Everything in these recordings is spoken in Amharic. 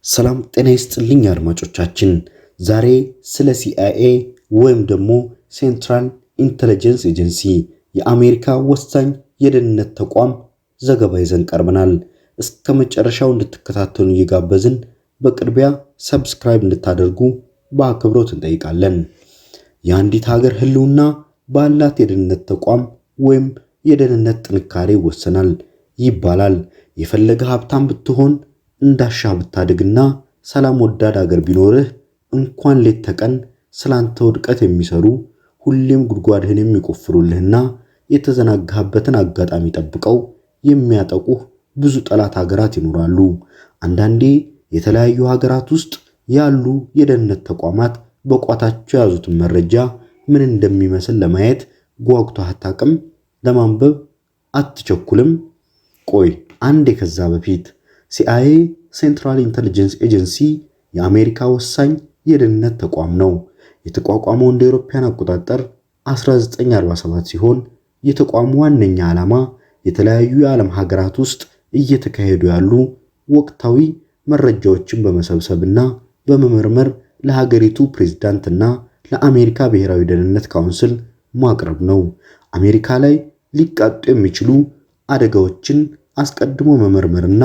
ሰላም ጤና ይስጥልኝ አድማጮቻችን ዛሬ ስለ CIA ወይም ደግሞ ሴንትራል ኢንተለጀንስ ኤጀንሲ የአሜሪካ ወሳኝ የደህንነት ተቋም ዘገባ ይዘን ቀርበናል። እስከ መጨረሻው እንድትከታተሉን እየጋበዝን በቅድሚያ ሰብስክራይብ እንድታደርጉ በአክብሮት እንጠይቃለን። የአንዲት ሀገር ህልውና ባላት የደህንነት ተቋም ወይም የደህንነት ጥንካሬ ይወሰናል ይባላል። የፈለገ ሀብታም ብትሆን እንዳሻህ ብታድግና ሰላም ወዳድ ሀገር ቢኖርህ እንኳን ሌት ተቀን ስላንተ ውድቀት የሚሰሩ ሁሌም ጉድጓድህን የሚቆፍሩልህና የተዘናጋህበትን አጋጣሚ ጠብቀው የሚያጠቁህ ብዙ ጠላት ሀገራት ይኖራሉ። አንዳንዴ የተለያዩ ሀገራት ውስጥ ያሉ የደህንነት ተቋማት በቋታቸው ያዙትን መረጃ ምን እንደሚመስል ለማየት ጓጉተህ አታውቅም? ለማንበብ አትቸኩልም? ቆይ አንዴ ከዛ በፊት CIA ሴንትራል ኢንተለጀንስ ኤጀንሲ የአሜሪካ ወሳኝ የደህንነት ተቋም ነው። የተቋቋመው እንደ አውሮፓውያን አቆጣጠር 1947 ሲሆን የተቋሙ ዋነኛ ዓላማ የተለያዩ የዓለም ሀገራት ውስጥ እየተካሄዱ ያሉ ወቅታዊ መረጃዎችን በመሰብሰብና በመመርመር ለሀገሪቱ ፕሬዝዳንትና ለአሜሪካ ብሔራዊ ደህንነት ካውንስል ማቅረብ ነው። አሜሪካ ላይ ሊቃጡ የሚችሉ አደጋዎችን አስቀድሞ መመርመርና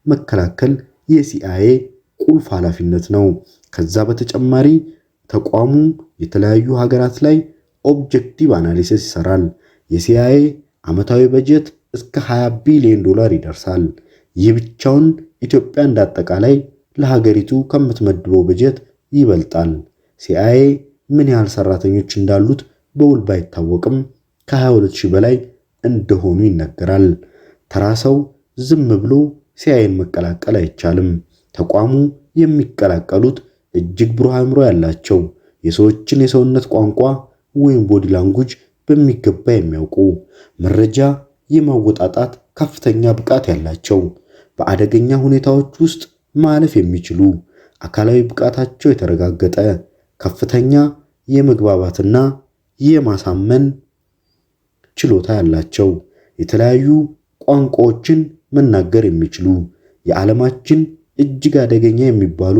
መከላከል የCIA ቁልፍ ኃላፊነት ነው። ከዛ በተጨማሪ ተቋሙ የተለያዩ ሀገራት ላይ ኦብጀክቲቭ አናሊሲስ ይሰራል። የCIA ዓመታዊ በጀት እስከ $20 ቢሊዮን ይደርሳል። ይህ ብቻውን ኢትዮጵያ እንዳጠቃላይ ለሀገሪቱ ከምትመድበው በጀት ይበልጣል። CIA ምን ያህል ሰራተኞች እንዳሉት በውል ባይታወቅም ከ22000 በላይ እንደሆኑ ይነገራል። ተራ ሰው ዝም ብሎ CIAን መቀላቀል አይቻልም። ተቋሙ የሚቀላቀሉት እጅግ ብሩህ አእምሮ ያላቸው የሰዎችን የሰውነት ቋንቋ ወይም ቦዲ ላንጉጅ በሚገባ የሚያውቁ መረጃ የማወጣጣት ከፍተኛ ብቃት ያላቸው በአደገኛ ሁኔታዎች ውስጥ ማለፍ የሚችሉ አካላዊ ብቃታቸው የተረጋገጠ ከፍተኛ የመግባባትና የማሳመን ችሎታ ያላቸው የተለያዩ ቋንቋዎችን መናገር የሚችሉ የዓለማችን እጅግ አደገኛ የሚባሉ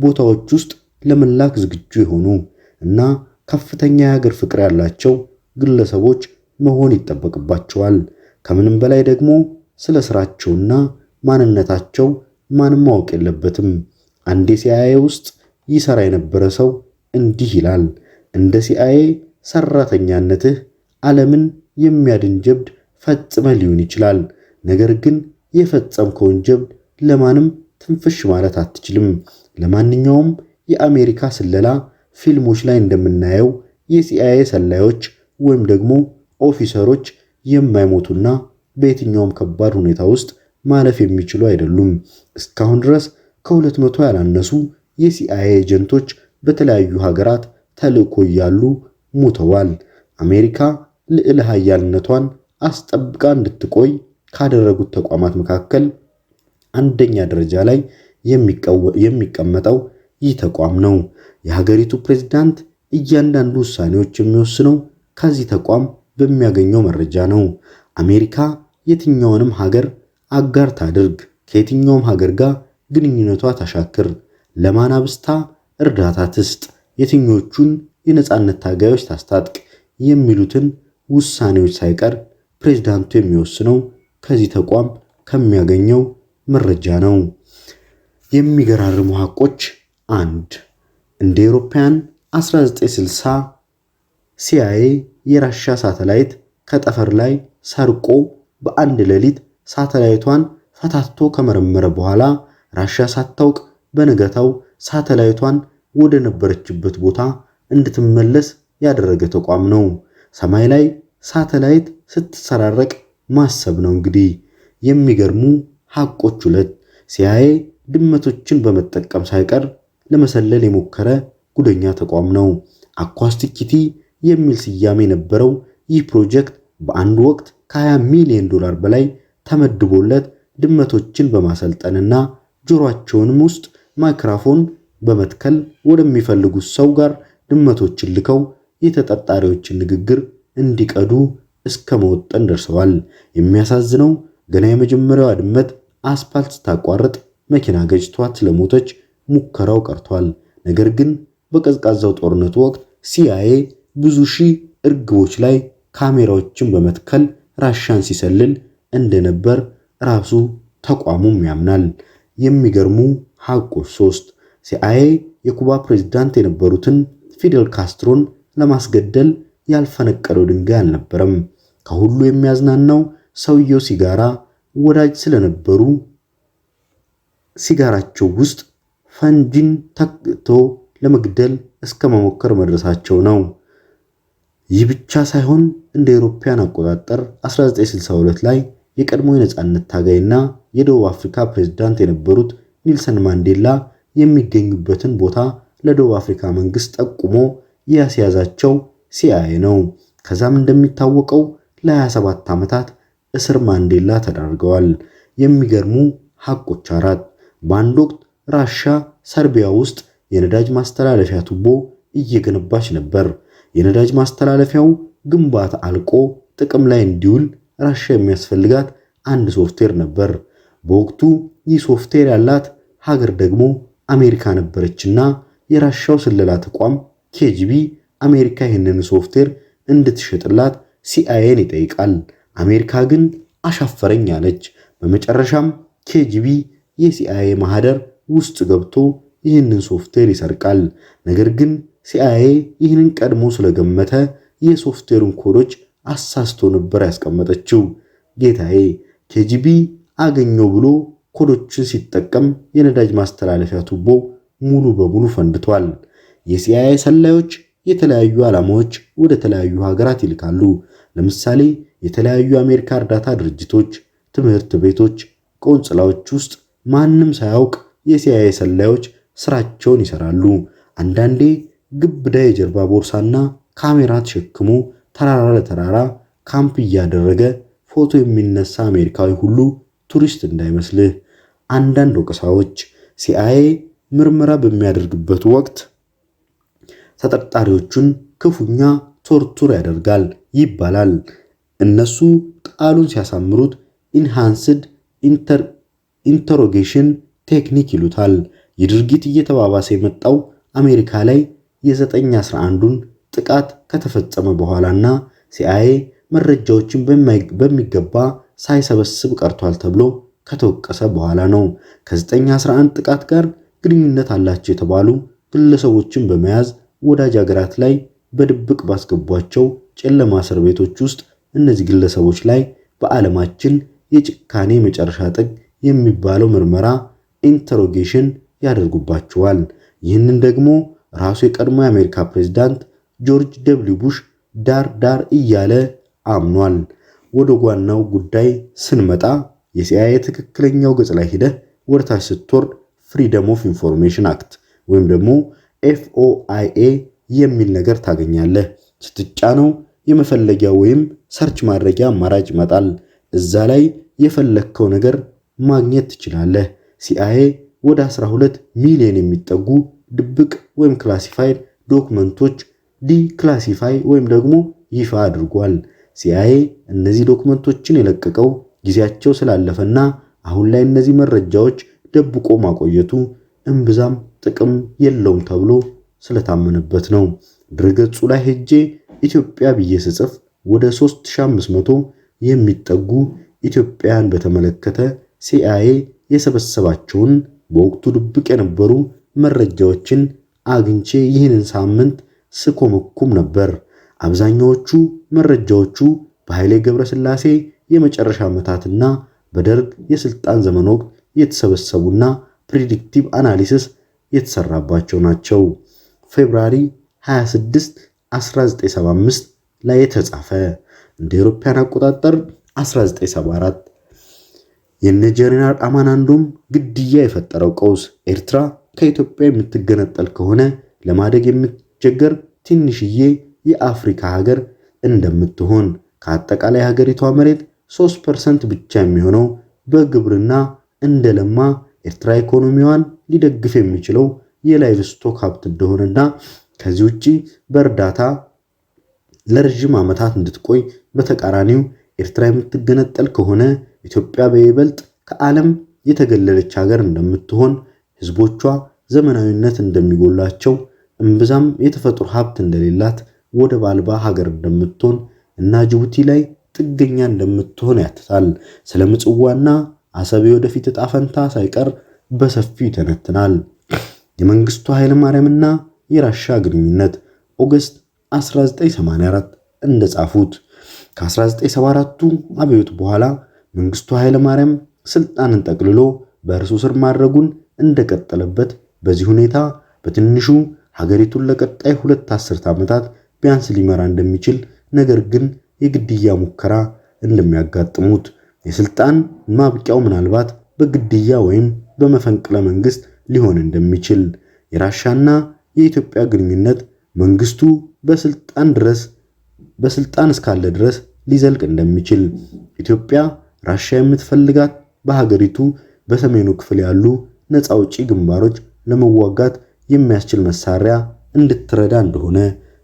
ቦታዎች ውስጥ ለመላክ ዝግጁ የሆኑ እና ከፍተኛ የሀገር ፍቅር ያላቸው ግለሰቦች መሆን ይጠበቅባቸዋል። ከምንም በላይ ደግሞ ስለ ስራቸውና ማንነታቸው ማንም ማወቅ የለበትም። አንዴ CIA ውስጥ ይሰራ የነበረ ሰው እንዲህ ይላል፣ እንደ CIA ሰራተኛነትህ ዓለምን የሚያድን ጀብድ ፈጽመህ ሊሆን ይችላል። ነገር ግን የፈጸምከውን ጀብድ ለማንም ትንፍሽ ማለት አትችልም። ለማንኛውም የአሜሪካ ስለላ ፊልሞች ላይ እንደምናየው የCIA ሰላዮች ወይም ደግሞ ኦፊሰሮች የማይሞቱና በየትኛውም ከባድ ሁኔታ ውስጥ ማለፍ የሚችሉ አይደሉም። እስካሁን ድረስ ከ200 ያላነሱ የCIA ኤጀንቶች በተለያዩ ሀገራት ተልእኮ ያሉ ሞተዋል። አሜሪካ ልዕለ ኃያልነቷን አስጠብቃ እንድትቆይ ካደረጉት ተቋማት መካከል አንደኛ ደረጃ ላይ የሚቀመጠው ይህ ተቋም ነው። የሀገሪቱ ፕሬዝዳንት እያንዳንዱ ውሳኔዎች የሚወስነው ከዚህ ተቋም በሚያገኘው መረጃ ነው። አሜሪካ የትኛውንም ሀገር አጋር ታድርግ፣ ከየትኛውም ሀገር ጋር ግንኙነቷ ታሻክር፣ ለማናብስታ እርዳታ ትስጥ፣ የትኞቹን የነጻነት ታጋዮች ታስታጥቅ የሚሉትን ውሳኔዎች ሳይቀር ፕሬዝዳንቱ የሚወስነው ከዚህ ተቋም ከሚያገኘው መረጃ ነው። የሚገራርሙ ሐቆች 1 እንደ አውሮፓውያን 1960 CIA የራሻ ሳተላይት ከጠፈር ላይ ሰርቆ በአንድ ሌሊት ሳተላይቷን ፈታቶ ከመረመረ በኋላ ራሻ ሳታውቅ በነገታው ሳተላይቷን ወደ ነበረችበት ቦታ እንድትመለስ ያደረገ ተቋም ነው። ሰማይ ላይ ሳተላይት ስትሰራረቅ ማሰብ ነው እንግዲህ። የሚገርሙ ሐቆች 2 CIA ድመቶችን በመጠቀም ሳይቀር ለመሰለል የሞከረ ጉደኛ ተቋም ነው። አኳስቲክ የሚል ስያሜ የነበረው ይህ ፕሮጀክት በአንድ ወቅት ከ$20 ሚሊዮን በላይ ተመድቦለት ድመቶችን በማሰልጠንና ጆሮአቸውንም ውስጥ ማይክሮፎን በመትከል ወደሚፈልጉት ሰው ጋር ድመቶችን ልከው የተጠርጣሪዎችን ንግግር እንዲቀዱ እስከ መወጠን ደርሰዋል። የሚያሳዝነው ገና የመጀመሪያው ድመት አስፓልት ስታቋርጥ መኪና ገጭቷት ለሞተች ሙከራው ቀርቷል። ነገር ግን በቀዝቃዛው ጦርነት ወቅት ሲአይኤ ብዙ ሺህ እርግቦች ላይ ካሜራዎችን በመትከል ራሻን ሲሰልል እንደነበር ራሱ ተቋሙም ያምናል። የሚገርሙ ሐቆች 3 ሲአይኤ የኩባ ፕሬዝዳንት የነበሩትን ፊደል ካስትሮን ለማስገደል ያልፈነቀለው ድንጋይ አልነበረም። ከሁሉ የሚያዝናናው ሰውየው ሲጋራ ወዳጅ ስለነበሩ ሲጋራቸው ውስጥ ፈንጂን ተክቶ ለመግደል እስከ መሞከር መድረሳቸው ነው። ይህ ብቻ ሳይሆን እንደ አውሮፓውያን አቆጣጠር 1962 ላይ የቀድሞ የነጻነት ታጋይና የደቡብ አፍሪካ ፕሬዝዳንት የነበሩት ኔልሰን ማንዴላ የሚገኙበትን ቦታ ለደቡብ አፍሪካ መንግስት ጠቁሞ ያስያዛቸው ሲአይኤ ነው። ከዛም እንደሚታወቀው ለ27 ዓመታት እስር ማንዴላ ተዳርገዋል። የሚገርሙ ሐቆች 4 በአንድ ወቅት ራሻ ሰርቢያ ውስጥ የነዳጅ ማስተላለፊያ ቱቦ እየገነባች ነበር። የነዳጅ ማስተላለፊያው ግንባታ አልቆ ጥቅም ላይ እንዲውል ራሻ የሚያስፈልጋት አንድ ሶፍትዌር ነበር። በወቅቱ ይህ ሶፍትዌር ያላት ሀገር ደግሞ አሜሪካ ነበረችና የራሻው ስለላ ተቋም ኬጂቢ አሜሪካ ይህንን ሶፍትዌር እንድትሸጥላት ሲአይኤን ይጠይቃል። አሜሪካ ግን አሻፈረኝ አለች። በመጨረሻም ኬጂቢ የሲአይኤ ማህደር ውስጥ ገብቶ ይህንን ሶፍትዌር ይሰርቃል። ነገር ግን ሲአይኤ ይህንን ቀድሞ ስለገመተ የሶፍትዌሩን ኮዶች አሳስቶ ነበር ያስቀመጠችው። ጌታዬ ኬጂቢ አገኘው ብሎ ኮዶችን ሲጠቀም የነዳጅ ማስተላለፊያ ቱቦ ሙሉ በሙሉ ፈንድቷል። የሲአይኤ ሰላዮች የተለያዩ ዓላማዎች ወደ ተለያዩ ሀገራት ይልካሉ። ለምሳሌ የተለያዩ አሜሪካ እርዳታ ድርጅቶች፣ ትምህርት ቤቶች፣ ቆንጽላዎች ውስጥ ማንም ሳያውቅ የሲአይኤ ሰላዮች ስራቸውን ይሰራሉ። አንዳንዴ ግብዳ የጀርባ ቦርሳና ካሜራ ተሸክሞ ተራራ ለተራራ ካምፕ እያደረገ ፎቶ የሚነሳ አሜሪካዊ ሁሉ ቱሪስት እንዳይመስልህ። አንዳንድ ወቀሳዎች ሲአይኤ ምርመራ በሚያደርግበት ወቅት ተጠርጣሪዎቹን ክፉኛ ቶርቱር ያደርጋል ይባላል። እነሱ ቃሉን ሲያሳምሩት ኢንሃንስድ ኢንተሮጌሽን ቴክኒክ ይሉታል። የድርጊት እየተባባሰ የመጣው አሜሪካ ላይ የ9/11ን ጥቃት ከተፈጸመ በኋላና ሲአይኤ መረጃዎችን በሚገባ ሳይሰበስብ ቀርቷል ተብሎ ከተወቀሰ በኋላ ነው። ከ9/11 ጥቃት ጋር ግንኙነት አላቸው የተባሉ ግለሰቦችን በመያዝ ወዳጅ ሀገራት ላይ በድብቅ ባስገቧቸው ጨለማ እስር ቤቶች ውስጥ እነዚህ ግለሰቦች ላይ በዓለማችን የጭካኔ መጨረሻ ጥግ የሚባለው ምርመራ ኢንተሮጌሽን ያደርጉባቸዋል። ይህንን ደግሞ ራሱ የቀድሞ የአሜሪካ ፕሬዝዳንት ጆርጅ ደብሊው ቡሽ ዳር እያለ አምኗል። ወደ ዋናው ጉዳይ ስንመጣ የሲአይኤ ትክክለኛው ገጽ ላይ ሄደህ ወደታች ስትወርድ ፍሪደም ኦፍ ኢንፎርሜሽን አክት ወይም ደግሞ FOIA የሚል ነገር ታገኛለህ። ስትጫነው የመፈለጊያ ወይም ሰርች ማድረጊያ አማራጭ ይመጣል። እዛ ላይ የፈለከው ነገር ማግኘት ትችላለህ። ሲአይኤ ወደ 12 ሚሊዮን የሚጠጉ ድብቅ ወይም ክላሲፋይድ ዶክመንቶች ዲክላሲፋይ ወይም ደግሞ ይፋ አድርጓል። ሲአይኤ እነዚህ ዶክመንቶችን የለቀቀው ጊዜያቸው ስላለፈና አሁን ላይ እነዚህ መረጃዎች ደብቆ ማቆየቱ እምብዛም ጥቅም የለውም ተብሎ ስለታመነበት ነው። ድረገጹ ላይ ሄጄ ኢትዮጵያ ብዬ ስጽፍ ወደ 3500 የሚጠጉ ኢትዮጵያን በተመለከተ ሲአይኤ የሰበሰባቸውን በወቅቱ ድብቅ የነበሩ መረጃዎችን አግኝቼ ይህንን ሳምንት ስኮመኩም ነበር። አብዛኛዎቹ መረጃዎቹ በኃይሌ ገብረስላሴ የመጨረሻ ዓመታትና በደርግ የስልጣን ዘመን ወቅት የተሰበሰቡና ፕሪዲክቲቭ አናሊሲስ የተሰራባቸው ናቸው። ፌብሩዋሪ 26 1975 ላይ የተጻፈ እንደ አውሮፓውያን አቆጣጠር 1974 የጀነራል አማናንዶም ግድያ የፈጠረው ቀውስ ኤርትራ ከኢትዮጵያ የምትገነጠል ከሆነ ለማደግ የምትቸገር ትንሽዬ የአፍሪካ ሀገር እንደምትሆን ከአጠቃላይ ሀገሪቷ መሬት 3% ብቻ የሚሆነው በግብርና እንደለማ ኤርትራ ኢኮኖሚዋን ሊደግፍ የሚችለው የላይቭ ስቶክ ሀብት እንደሆነና ከዚህ ውጪ በእርዳታ ለረጅም ዓመታት እንድትቆይ በተቃራኒው ኤርትራ የምትገነጠል ከሆነ ኢትዮጵያ በይበልጥ ከዓለም የተገለለች ሀገር እንደምትሆን፣ ህዝቦቿ ዘመናዊነት እንደሚጎላቸው፣ እምብዛም የተፈጥሮ ሀብት እንደሌላት ወደብ አልባ ሀገር እንደምትሆን እና ጅቡቲ ላይ ጥገኛ እንደምትሆን ያትታል። ስለ ምጽዋና አሰብ ወደፊት ዕጣ ፈንታ ሳይቀር በሰፊው ይተነትናል። የመንግስቱ ኃይለ ማርያምና የራሻ ግንኙነት ኦገስት 1984 እንደጻፉት ከ1974ቱ አብዮት በኋላ መንግስቱ ኃይለ ማርያም ስልጣንን ጠቅልሎ በእርሱ ስር ማድረጉን እንደቀጠለበት፣ በዚህ ሁኔታ በትንሹ ሀገሪቱን ለቀጣይ 2 አስርት ዓመታት ቢያንስ ሊመራ እንደሚችል፣ ነገር ግን የግድያ ሙከራ እንደሚያጋጥሙት፣ የስልጣን ማብቂያው ምናልባት በግድያ ወይም በመፈንቅለ መንግስት ሊሆን እንደሚችል፣ የራሻና የኢትዮጵያ ግንኙነት መንግስቱ በስልጣን እስካለ ድረስ ሊዘልቅ እንደሚችል፣ ኢትዮጵያ ራሻ የምትፈልጋት በሀገሪቱ በሰሜኑ ክፍል ያሉ ነፃ አውጪ ግንባሮች ለመዋጋት የሚያስችል መሳሪያ እንድትረዳ እንደሆነ፣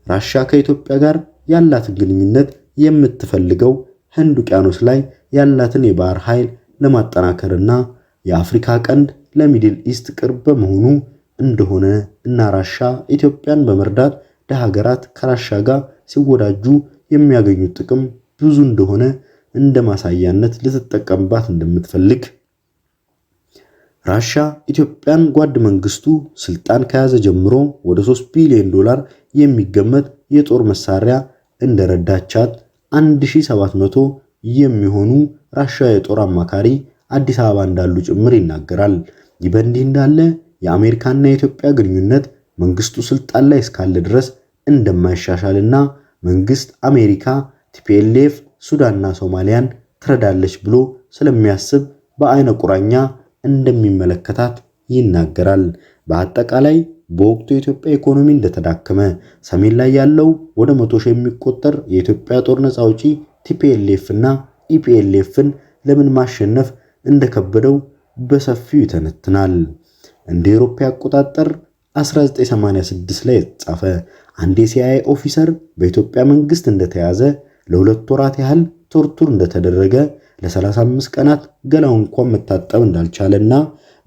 ራሻ ከኢትዮጵያ ጋር ያላትን ግንኙነት የምትፈልገው ህንድ ውቅያኖስ ላይ ያላትን የባህር ኃይል ለማጠናከርና የአፍሪካ ቀንድ ለሚድል ኢስት ቅርብ በመሆኑ እንደሆነ እና ራሻ ኢትዮጵያን በመርዳት ለሀገራት ከራሻ ጋር ሲወዳጁ የሚያገኙት ጥቅም ብዙ እንደሆነ እንደ ማሳያነት ልትጠቀምባት እንደምትፈልግ፣ ራሻ ኢትዮጵያን ጓድ መንግስቱ ስልጣን ከያዘ ጀምሮ ወደ $3 ቢሊዮን የሚገመት የጦር መሳሪያ እንደረዳቻት፣ 1700 የሚሆኑ ራሻ የጦር አማካሪ አዲስ አበባ እንዳሉ ጭምር ይናገራል። ይህ በእንዲህ እንዳለ የአሜሪካና የኢትዮጵያ ግንኙነት መንግስቱ ስልጣን ላይ እስካለ ድረስ እንደማይሻሻልና መንግስት አሜሪካ ቲፒኤልኤፍ ሱዳንና ሶማሊያን ትረዳለች ብሎ ስለሚያስብ በአይነ ቁራኛ እንደሚመለከታት ይናገራል። በአጠቃላይ በወቅቱ የኢትዮጵያ ኢኮኖሚ እንደተዳከመ፣ ሰሜን ላይ ያለው ወደ 100,000 የሚቆጠር የኢትዮጵያ ጦር ነፃ አውጪ ቲፒኤልኤፍ እና ኢፒኤልኤፍን ለምን ማሸነፍ እንደከበደው በሰፊው ይተነትናል። እንደ አውሮፓ አቆጣጠር 1986 ላይ የተጻፈ አንድ የሲአይኤ ኦፊሰር በኢትዮጵያ መንግስት እንደተያዘ፣ ለ2 ወራት ያህል ቶርቱር እንደተደረገ፣ ለ35 ቀናት ገላው እንኳን መታጠብ እንዳልቻለና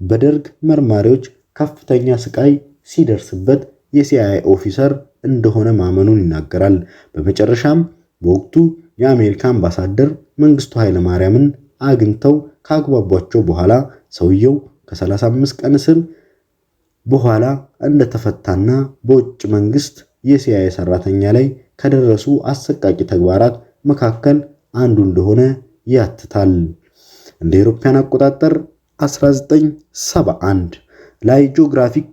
በደርግ መርማሪዎች ከፍተኛ ስቃይ ሲደርስበት የሲአይኤ ኦፊሰር እንደሆነ ማመኑን ይናገራል። በመጨረሻም በወቅቱ የአሜሪካ አምባሳደር መንግስቱ ኃይለ ማርያምን አግኝተው ካግባቧቸው በኋላ ሰውየው ከ35 ቀን እስር በኋላ እንደተፈታና በውጭ መንግስት የሲአይኤ ሰራተኛ ላይ ከደረሱ አሰቃቂ ተግባራት መካከል አንዱ እንደሆነ ያትታል። እንደ አውሮፓውያን አቆጣጠር 1971 ላይ ጂኦግራፊክ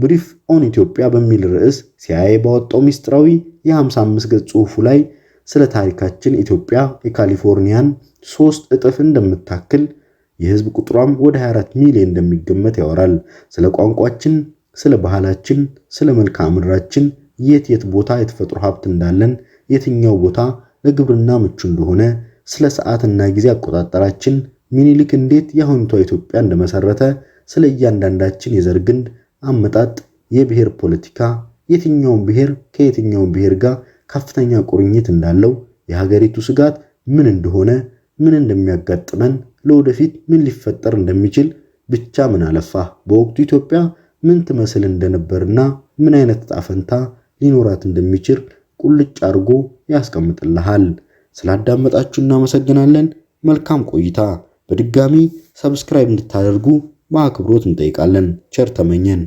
ብሪፍ ኦን ኢትዮጵያ በሚል ርዕስ ሲአይኤ ባወጣው ሚስጥራዊ የ55 ገጽ ጽሑፉ ላይ ስለ ታሪካችን ኢትዮጵያ የካሊፎርኒያን 3 እጥፍ እንደምታክል፣ የህዝብ ቁጥሯም ወደ 24 ሚሊዮን እንደሚገመት ያወራል። ስለ ቋንቋችን፣ ስለ ባህላችን፣ ስለ መልክዓ ምድራችን፣ የት ቦታ የተፈጥሮ ሀብት እንዳለን፣ የትኛው ቦታ ለግብርና ምቹ እንደሆነ፣ ስለ ሰዓትና ጊዜ አቆጣጠራችን፣ ሚኒሊክ እንዴት የአሁኗ ኢትዮጵያ እንደመሰረተ፣ ስለ እያንዳንዳችን የዘር ግንድ አመጣጥ፣ የብሔር ፖለቲካ፣ የትኛው ብሔር ከየትኛው ብሔር ጋር ከፍተኛ ቁርኝት እንዳለው፣ የሀገሪቱ ስጋት ምን እንደሆነ፣ ምን እንደሚያጋጥመን፣ ለወደፊት ምን ሊፈጠር እንደሚችል፣ ብቻ ምን አለፋ በወቅቱ ኢትዮጵያ ምን ትመስል እንደነበርና ምን አይነት ዕጣ ፈንታ ሊኖራት እንደሚችል ቁልጭ አድርጎ ያስቀምጥልሃል። ስላዳመጣችሁ እናመሰግናለን። መልካም ቆይታ። በድጋሚ ሰብስክራይብ እንድታደርጉ በአክብሮት እንጠይቃለን። ቸር ተመኘን።